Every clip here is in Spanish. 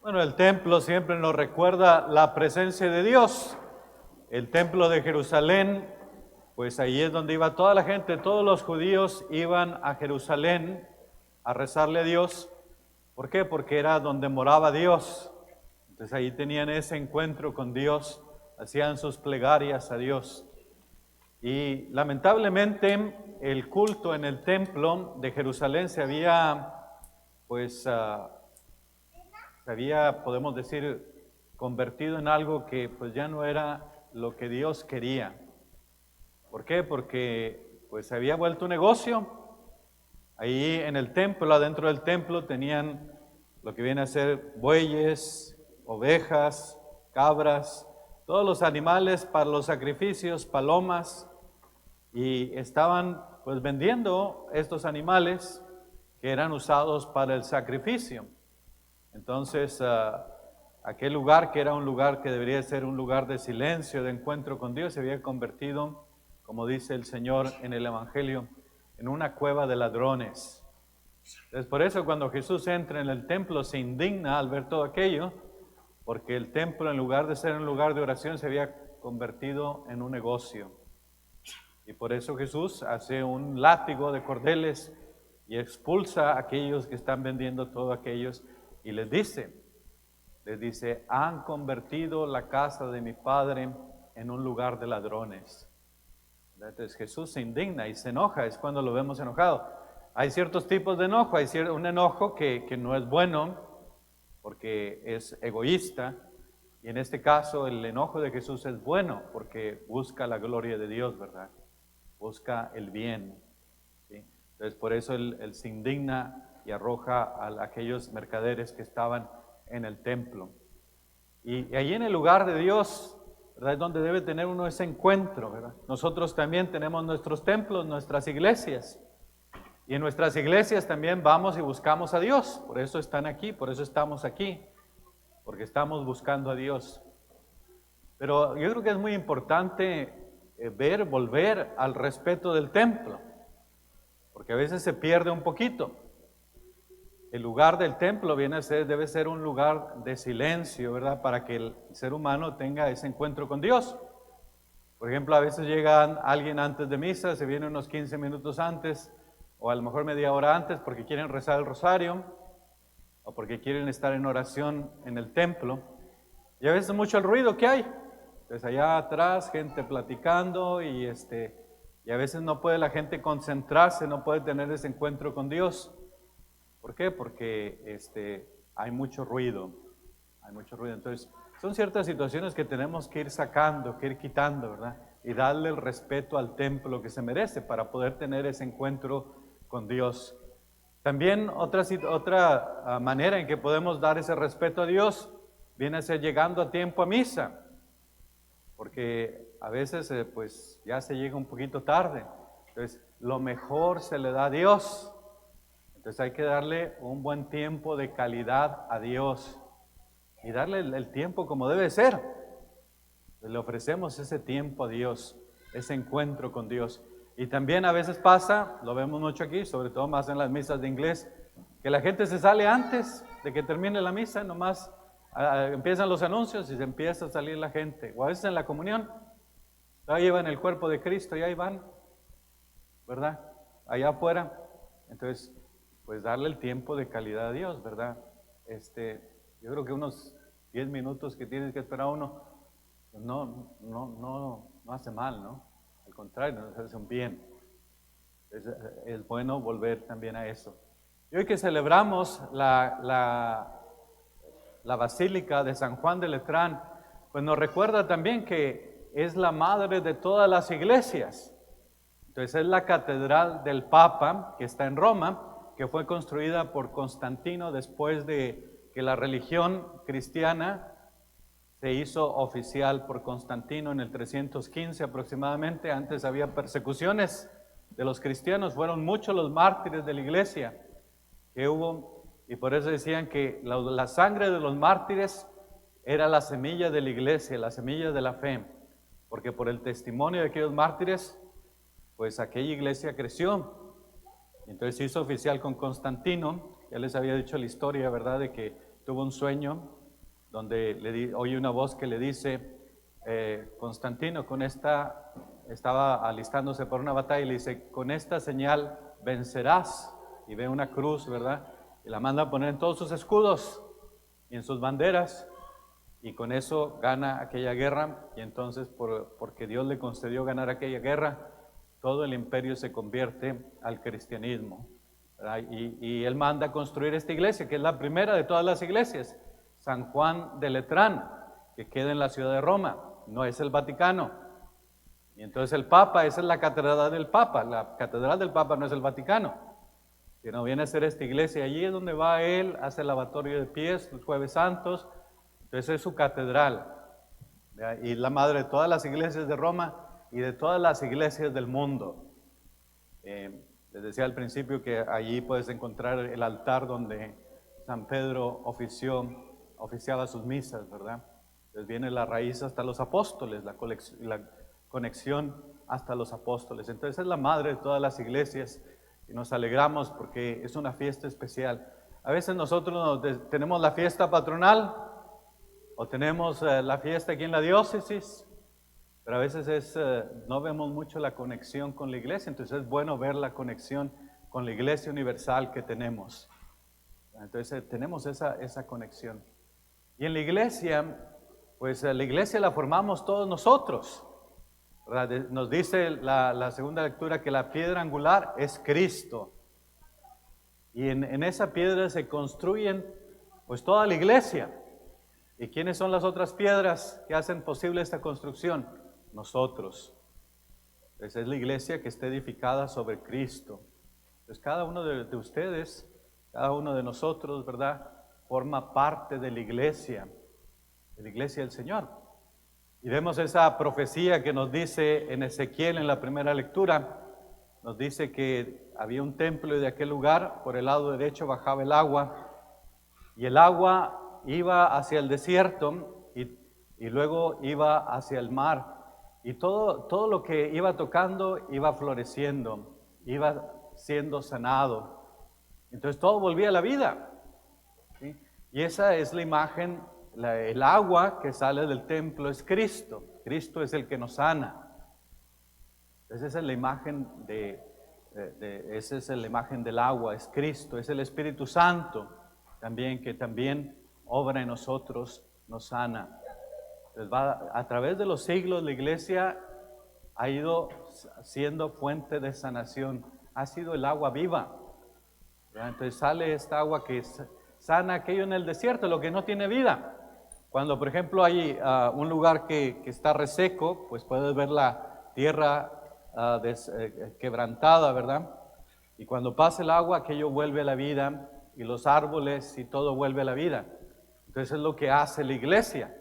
Bueno, el templo siempre nos recuerda la presencia de Dios. El templo de Jerusalén, pues ahí es donde iba toda la gente, todos los judíos iban a Jerusalén a rezarle a Dios. ¿Por qué? Porque era donde moraba Dios. Entonces ahí tenían ese encuentro con Dios, hacían sus plegarias a Dios. Y lamentablemente el culto en el templo de Jerusalén se había, podemos decir, convertido en algo que pues ya no era lo que Dios quería. ¿Por qué? Porque pues se había vuelto un negocio. Ahí en el templo, adentro del templo, tenían lo que viene a ser bueyes, ovejas, cabras, todos los animales para los sacrificios, palomas, y estaban pues vendiendo estos animales que eran usados para el sacrificio. Entonces, aquel lugar que era un lugar que debería ser un lugar de silencio, de encuentro con Dios, se había convertido, como dice el Señor en el Evangelio, en una cueva de ladrones. Entonces, por eso cuando Jesús entra en el templo se indigna al ver todo aquello, porque el templo, en lugar de ser un lugar de oración, se había convertido en un negocio. Y por eso Jesús hace un látigo de cordeles y expulsa a aquellos que están vendiendo todo aquellos y les dice, han convertido la casa de mi Padre en un lugar de ladrones. Entonces Jesús se indigna y se enoja, es cuando lo vemos enojado. Hay ciertos tipos de enojo, hay un enojo que no es bueno porque es egoísta, y en este caso el enojo de Jesús es bueno porque busca la gloria de Dios, ¿verdad? Busca el bien, ¿sí? Entonces por eso él se indigna y arroja a aquellos mercaderes que estaban en el templo. Y ahí en el lugar de Dios, ¿verdad?, es donde debe tener uno ese encuentro, ¿verdad? Nosotros también tenemos nuestros templos, nuestras iglesias. Y en nuestras iglesias también vamos y buscamos a Dios. Por eso están aquí, por eso estamos aquí, porque estamos buscando a Dios. Pero yo creo que es muy importante volver al respeto del templo, porque a veces se pierde un poquito. El lugar del templo debe ser un lugar de silencio, ¿verdad? Para que el ser humano tenga ese encuentro con Dios. Por ejemplo, a veces llega alguien antes de misa, se viene unos 15 minutos antes, o a lo mejor media hora antes, porque quieren rezar el rosario, o porque quieren estar en oración en el templo. Y a veces mucho el ruido que hay. Entonces allá atrás, gente platicando, y a veces no puede la gente concentrarse, no puede tener ese encuentro con Dios. ¿Por qué? Porque hay mucho ruido, Entonces, son ciertas situaciones que tenemos que ir sacando, que ir quitando, ¿verdad? Y darle el respeto al templo que se merece para poder tener ese encuentro con Dios. También otra manera en que podemos dar ese respeto a Dios viene a ser llegando a tiempo a misa, porque a veces pues ya se llega un poquito tarde. Entonces, lo mejor se le da a Dios. Entonces hay que darle un buen tiempo de calidad a Dios y darle el tiempo como debe ser. Entonces le ofrecemos ese tiempo a Dios, ese encuentro con Dios. Y también a veces pasa, lo vemos mucho aquí, sobre todo más en las misas de inglés, que la gente se sale antes de que termine la misa, nomás empiezan los anuncios y se empieza a salir la gente. O a veces en la comunión, ahí llevan el cuerpo de Cristo y ahí van, ¿verdad? Allá afuera. Entonces, pues darle el tiempo de calidad a Dios, ¿verdad? Yo creo que unos 10 minutos que tienes que esperar uno, pues no hace mal, ¿no? Al contrario, nos hace un bien. Es bueno volver también a eso. Y hoy que celebramos la Basílica de San Juan de Letrán, pues nos recuerda también que es la madre de todas las iglesias. Entonces es la catedral del Papa que está en Roma, que fue construida por Constantino después de que la religión cristiana se hizo oficial por Constantino en el 315 aproximadamente. Antes había persecuciones de los cristianos, fueron muchos los mártires de la iglesia que hubo, y por eso decían que la sangre de los mártires era la semilla de la iglesia, la semilla de la fe, porque por el testimonio de aquellos mártires, pues aquella iglesia creció. Entonces se hizo oficial con Constantino. Ya les había dicho la historia, ¿verdad?, de que tuvo un sueño donde oye una voz que le dice, Constantino, estaba alistándose por una batalla y le dice, con esta señal vencerás. Y ve una cruz, ¿verdad? Y la manda a poner en todos sus escudos y en sus banderas. Y con eso gana aquella guerra. Y entonces, porque Dios le concedió ganar aquella guerra, todo el imperio se convierte al cristianismo, ¿verdad? Y él manda a construir esta iglesia, que es la primera de todas las iglesias, San Juan de Letrán, que queda en la ciudad de Roma, no es el Vaticano. Y entonces el Papa, esa es la catedral del Papa, la catedral del Papa no es el Vaticano, sino viene a ser esta iglesia. Allí es donde va él, hace el lavatorio de pies los jueves santos. Entonces es su catedral, ¿verdad? Y la madre de todas las iglesias de Roma y de todas las iglesias del mundo. Les decía al principio que allí puedes encontrar el altar donde San Pedro oficiaba sus misas, ¿verdad? Entonces viene la raíz hasta los apóstoles, la conexión hasta los apóstoles. Entonces es la madre de todas las iglesias y nos alegramos porque es una fiesta especial. A veces nosotros tenemos la fiesta patronal o tenemos la fiesta aquí en la diócesis, pero a veces no vemos mucho la conexión con la iglesia, entonces es bueno ver la conexión con la iglesia universal que tenemos. Entonces tenemos esa conexión. Y en la iglesia, pues la iglesia la formamos todos nosotros, ¿verdad? Nos dice la segunda lectura que la piedra angular es Cristo. Y en esa piedra se construyen pues toda la iglesia. ¿Y quiénes son las otras piedras que hacen posible esta construcción? Nosotros. Esa es la iglesia que está edificada sobre Cristo. Entonces cada uno de ustedes, cada uno de nosotros, ¿verdad?, forma parte de la iglesia del Señor. Y vemos esa profecía que nos dice en Ezequiel en la primera lectura, nos dice que había un templo y de aquel lugar, por el lado derecho bajaba el agua, y el agua iba hacia el desierto y luego iba hacia el mar. Y todo lo que iba tocando iba floreciendo, iba siendo sanado. Entonces todo volvía a la vida, ¿sí? Y esa es la imagen, el agua que sale del templo es Cristo. Cristo es el que nos sana. Entonces esa es la imagen esa es la imagen del agua, es Cristo, es el Espíritu Santo también, que también obra en nosotros, nos sana. Entonces a través de los siglos la iglesia ha ido siendo fuente de sanación, ha sido el agua viva, ¿verdad? Entonces sale esta agua que sana aquello en el desierto, lo que no tiene vida. Cuando por ejemplo hay un lugar que está reseco, pues puedes ver la tierra quebrantada, ¿verdad? Y cuando pasa el agua, aquello vuelve a la vida, y los árboles y todo vuelve a la vida. Entonces es lo que hace la iglesia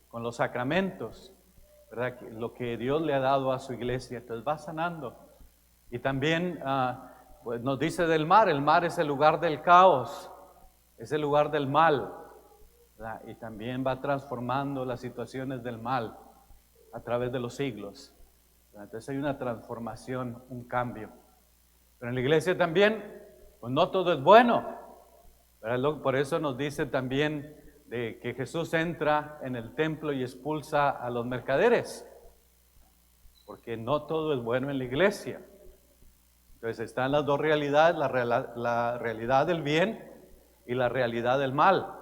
con los sacramentos, ¿verdad? Lo que Dios le ha dado a su iglesia, entonces va sanando. Y también pues nos dice del mar, el mar es el lugar del caos, es el lugar del mal, ¿verdad? Y también va transformando las situaciones del mal a través de los siglos, ¿verdad? Entonces hay una transformación, un cambio. Pero en la iglesia también, pues no todo es bueno, ¿verdad? Por eso nos dice también de que Jesús entra en el templo y expulsa a los mercaderes, porque no todo es bueno en la iglesia. Entonces están las dos realidades, la realidad del bien y la realidad del mal.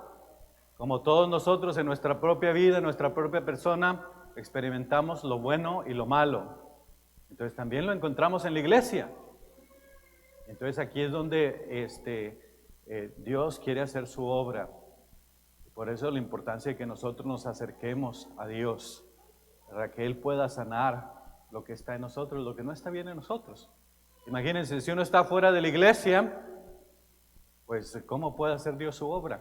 Como todos nosotros en nuestra propia vida, en nuestra propia persona, experimentamos lo bueno y lo malo. Entonces también lo encontramos en la iglesia. Entonces aquí es donde Dios quiere hacer su obra. Por eso la importancia de que nosotros nos acerquemos a Dios, para que Él pueda sanar lo que está en nosotros, lo que no está bien en nosotros. Imagínense, si uno está fuera de la iglesia, pues ¿cómo puede hacer Dios su obra?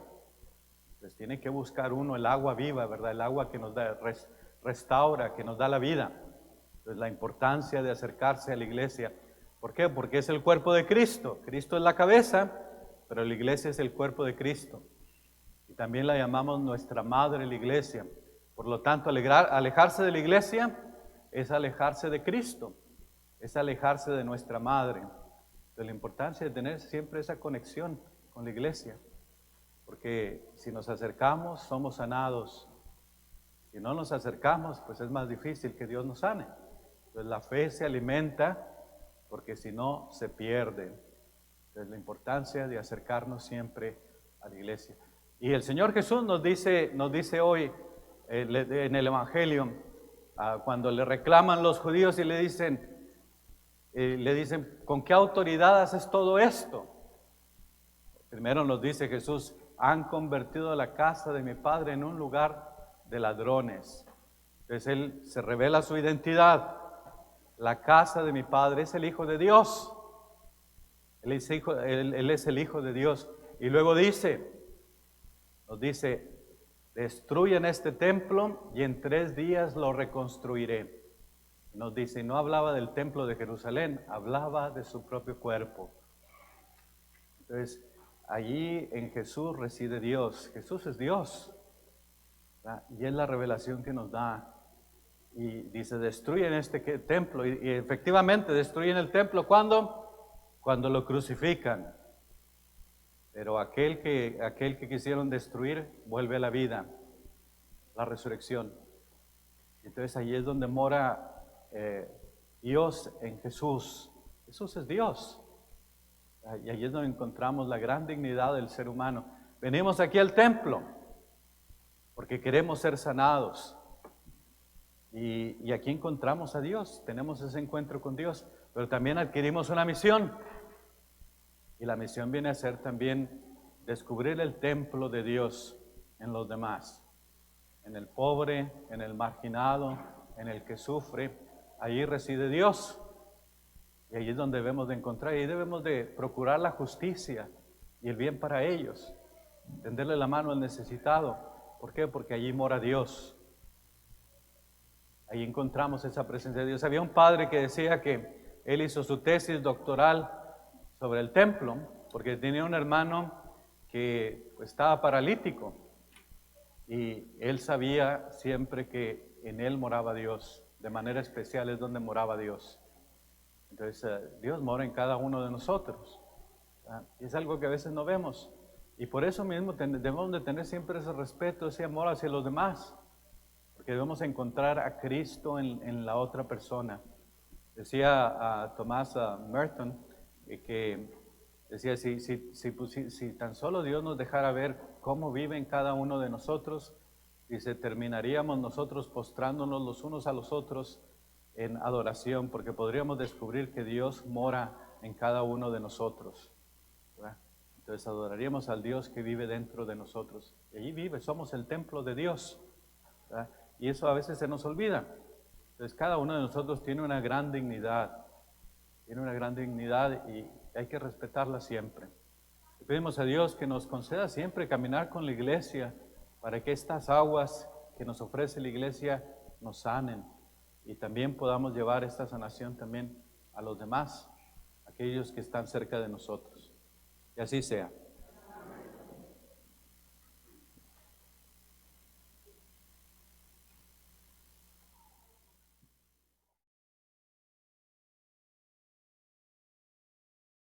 Pues tiene que buscar uno el agua viva, ¿verdad? El agua que nos da, restaura, que nos da la vida. Entonces la importancia de acercarse a la iglesia. ¿Por qué? Porque es el cuerpo de Cristo. Cristo es la cabeza, pero la iglesia es el cuerpo de Cristo. Y también la llamamos nuestra madre, la iglesia. Por lo tanto, alejarse de la iglesia es alejarse de Cristo, es alejarse de nuestra madre. Entonces, la importancia de tener siempre esa conexión con la iglesia. porque si nos acercamos, somos sanados. Si no nos acercamos, pues es más difícil que Dios nos sane. Entonces la fe se alimenta, porque si no, se pierde. Entonces la importancia de acercarnos siempre a la iglesia. Y el Señor Jesús nos dice hoy en el Evangelio, cuando le reclaman los judíos y le dicen, ¿con qué autoridad haces todo esto? Primero nos dice Jesús, han convertido la casa de mi Padre en un lugar de ladrones. Entonces Él se revela su identidad. La casa de mi Padre es el Hijo de Dios. Él es el Hijo de Dios. Y luego nos dice, destruyan este templo y en 3 días lo reconstruiré. Nos dice, no hablaba del templo de Jerusalén, hablaba de su propio cuerpo. Entonces, allí en Jesús reside Dios. Jesús es Dios, ¿verdad? Y es la revelación que nos da. Y dice, destruyen este templo. Y efectivamente destruyen el templo. ¿Cuándo? Cuando lo crucifican. Pero aquel que quisieron destruir vuelve a la vida, la resurrección. Entonces allí es donde mora Dios en Jesús. Jesús es Dios. Y allí es donde encontramos la gran dignidad del ser humano. Venimos aquí al templo porque queremos ser sanados. Y aquí encontramos a Dios, tenemos ese encuentro con Dios, pero también adquirimos una misión. Y la misión viene a ser también descubrir el templo de Dios en los demás, en el pobre, en el marginado, en el que sufre. Allí reside Dios. Y allí es donde debemos de encontrar, y debemos de procurar la justicia y el bien para ellos, tenderle la mano al necesitado. ¿Por qué? Porque allí mora Dios. Ahí encontramos esa presencia de Dios. Había un padre que decía que él hizo su tesis doctoral sobre el templo, porque tenía un hermano que estaba paralítico, y él sabía siempre que en él moraba Dios, de manera especial es donde moraba Dios. Entonces Dios mora en cada uno de nosotros, ¿verdad? Y es algo que a veces no vemos, y por eso mismo debemos de tener siempre ese respeto, ese amor hacia los demás, porque debemos encontrar a Cristo en la otra persona. Decía a Thomas Merton que decía, si tan solo Dios nos dejara ver cómo vive en cada uno de nosotros, dice, terminaríamos nosotros postrándonos los unos a los otros en adoración, porque podríamos descubrir que Dios mora en cada uno de nosotros, ¿verdad? Entonces adoraríamos al Dios que vive dentro de nosotros. Y allí vive, somos el templo de Dios, ¿verdad? Y eso a veces se nos olvida. Entonces cada uno de nosotros tiene una gran dignidad, y hay que respetarla siempre. Le pedimos a Dios que nos conceda siempre caminar con la iglesia para que estas aguas que nos ofrece la iglesia nos sanen y también podamos llevar esta sanación también a los demás, aquellos que están cerca de nosotros. Y así sea.